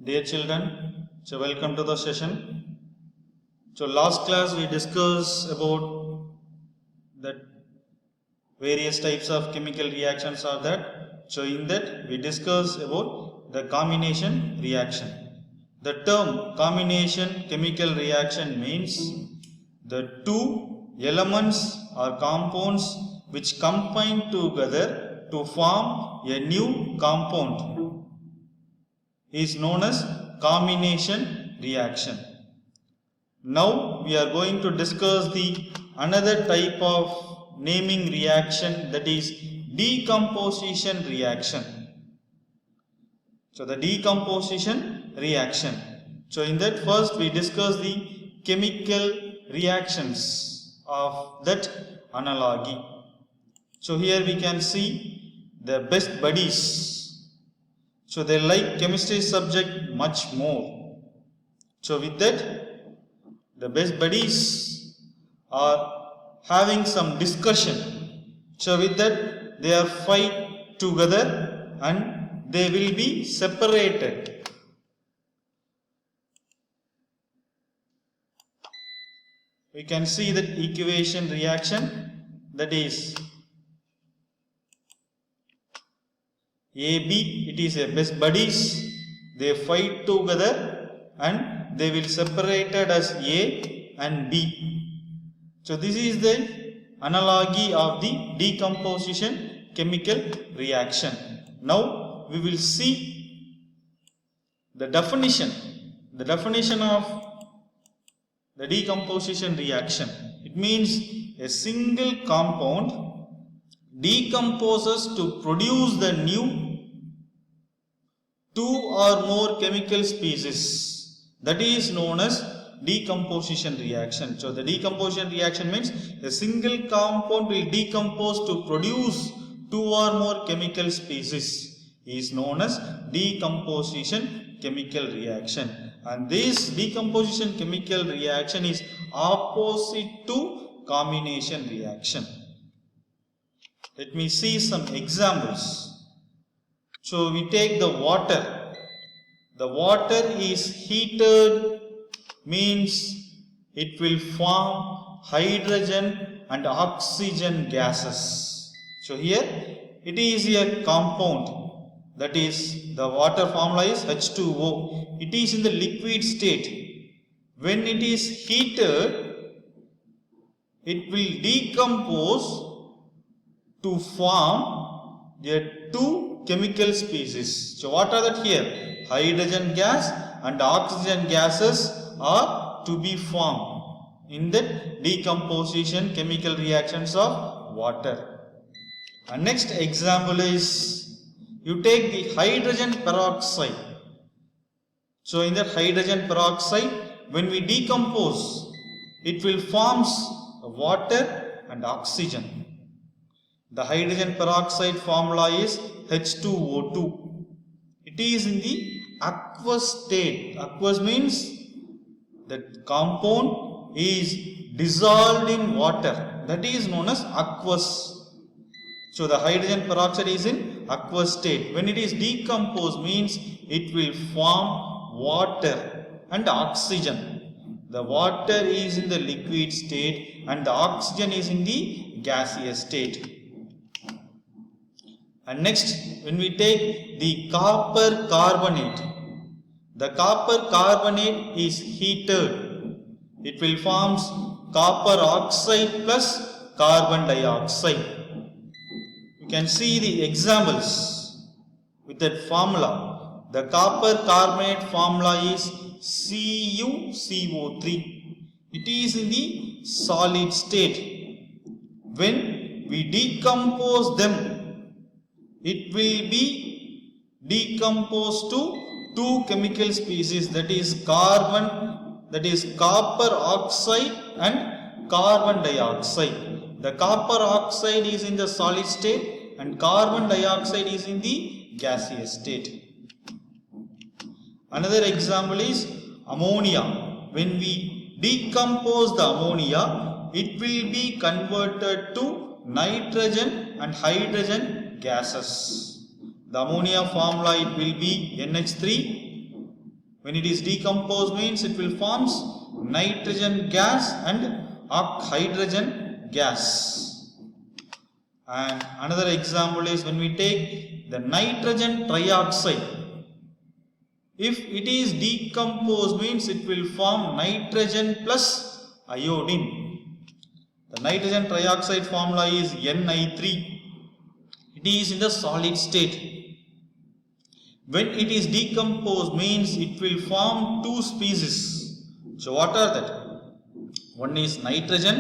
Dear children, welcome to the session. Last class we discussed about that various types of chemical reactions are that. In that we discussed about the combination reaction. The term combination chemical reaction means the two elements or compounds which combine together to form a new compound is known as combination reaction. Now we are going to discuss the another type of naming reaction, that is decomposition reaction. The decomposition reaction. In that first we discuss the chemical reactions of that analogy. Here we can see the best buddies. They like chemistry subject much more. With that, the best buddies are having some discussion. With that, they are fight together and they will be separated. We can see that equation reaction, that is AB, it is a best buddies, they fight together and they will separated as A and B. This is the analogy of the decomposition chemical reaction. Now we will see the definition of the decomposition reaction. It means a single compound decomposes to produce the new two or more chemical species. That is known as decomposition reaction. The decomposition reaction means a single compound will decompose to produce two or more chemical species is known as decomposition chemical reaction. And this decomposition chemical reaction is opposite to combination reaction. Let me see some examples. We take the water. The water is heated, means it will form hydrogen and oxygen gases. Here it is a compound, that is the water formula is H2O. It is in the liquid state. When it is heated, it will decompose to form a two chemical species. What are that here? Hydrogen gas and oxygen gases are to be formed in the decomposition chemical reactions of water. And next example is, you take the hydrogen peroxide. In that hydrogen peroxide, when we decompose, it will form water and oxygen. The hydrogen peroxide formula is H2O2. It is in the aqueous state. Aqueous means that compound is dissolved in water. That is known as aqueous. The hydrogen peroxide is in aqueous state. When it is decomposed, means it will form water and oxygen. The water is in the liquid state and the oxygen is in the gaseous state. And next, when we take the copper carbonate, the copper carbonate is heated. It will form copper oxide plus carbon dioxide. You can see the examples with that formula. The copper carbonate formula is CuCO3. It is in the solid state. When we decompose them, it will be decomposed to two chemical species, that is copper oxide and carbon dioxide. The copper oxide is in the solid state and carbon dioxide is in the gaseous state. Another example is ammonia. When we decompose the ammonia, it will be converted to nitrogen and hydrogen gases. The ammonia formula, it will be NH3 When it is decomposed means it will form nitrogen gas and hydrogen gas. And another example is when we take the nitrogen trioxide. If it is decomposed means it will form nitrogen plus iodine. The nitrogen trioxide formula is Ni3. It is in the solid state. When it is decomposed means it will form two species. So what are that? One is nitrogen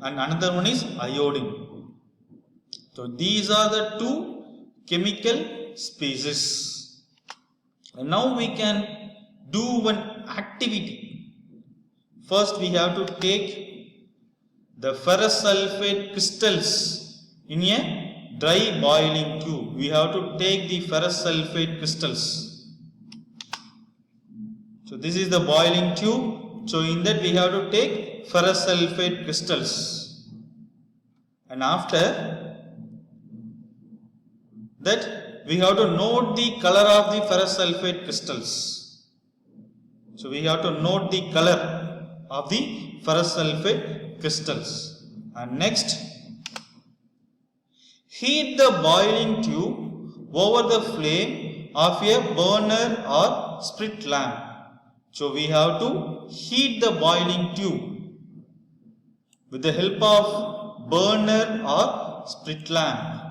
and another one is iodine. So these are the two chemical species. And now we can do one activity. First we have to take the ferrous sulfate crystals in a dry boiling tube. We have to take the ferrous sulfate crystals. So this is the boiling tube. So in that we have to take ferrous sulfate crystals. And after that we have to note the color of the ferrous sulfate crystals. So we have to note the color of the ferrous sulfate crystals. And next, heat the boiling tube over the flame of a burner or sprit lamp. So we have to heat the boiling tube with the help of burner or sprit lamp.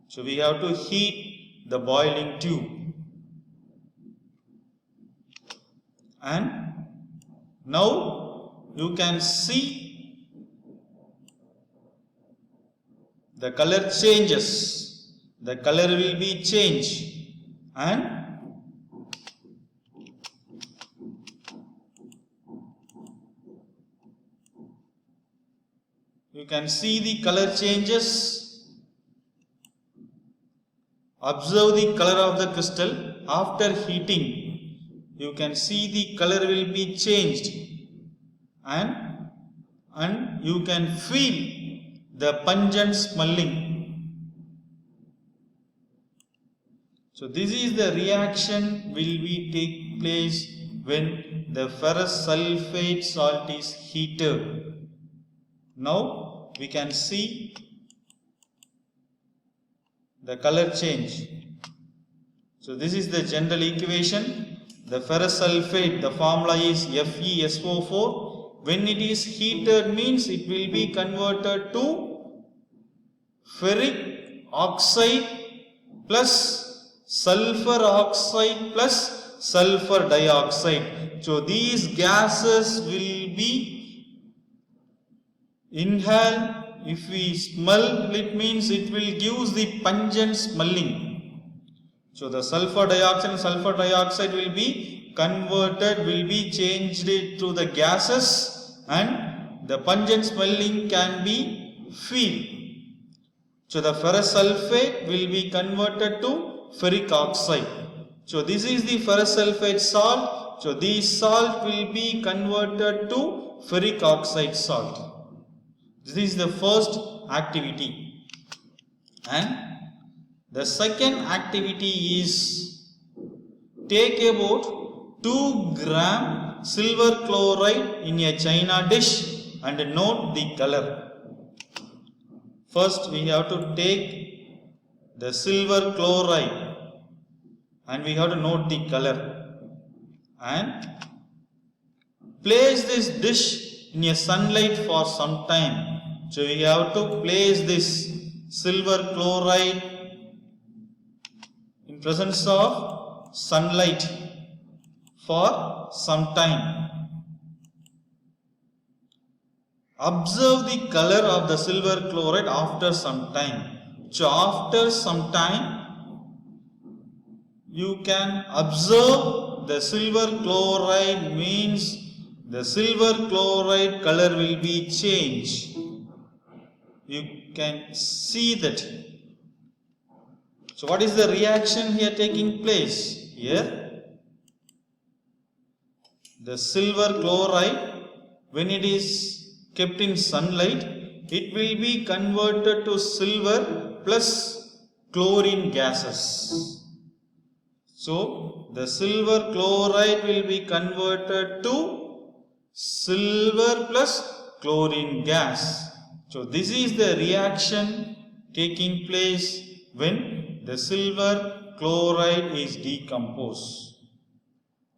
So we have to heat the boiling tube. And now you can see the color changes. The color will be changed. And you can see the color changes. Observe the color of the crystal after heating. You can see the color will be changed and you can feel the pungent smelling. So this is the reaction will be take place when the ferrous sulfate salt is heated. Now we can see the color change. So this is the general equation. The ferrous sulfate, the formula is FeSO4. When it is heated means it will be converted to ferric oxide plus sulfur oxide plus sulfur dioxide. So these gases will be inhaled. If we smell, it means it will give the pungent smelling. So the sulfur dioxide and sulfur dioxide will be converted, will be changed to the gases, and the pungent smelling can be feel. So the ferrous sulfate will be converted to ferric oxide. So this is the ferrous sulfate salt. So this salt will be converted to ferric oxide salt. This is the first activity. And the second activity is take about 2 gram silver chloride in a china dish and note the color. First we have to take the silver chloride and we have to note the color and place this dish in a sunlight for some time. So we have to place this silver chloride in presence of sunlight for some time. Observe the color of the silver chloride after some time. So after some time you can observe the silver chloride means the silver chloride color will be changed. You can see that. So what is the reaction here taking place? Here the silver chloride, when it is kept in sunlight, it will be converted to silver plus chlorine gases. So the silver chloride will be converted to silver plus chlorine gas. So this is the reaction taking place when the silver chloride is decomposed.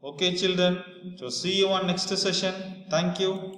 Okay children, so see you on next session. Thank you.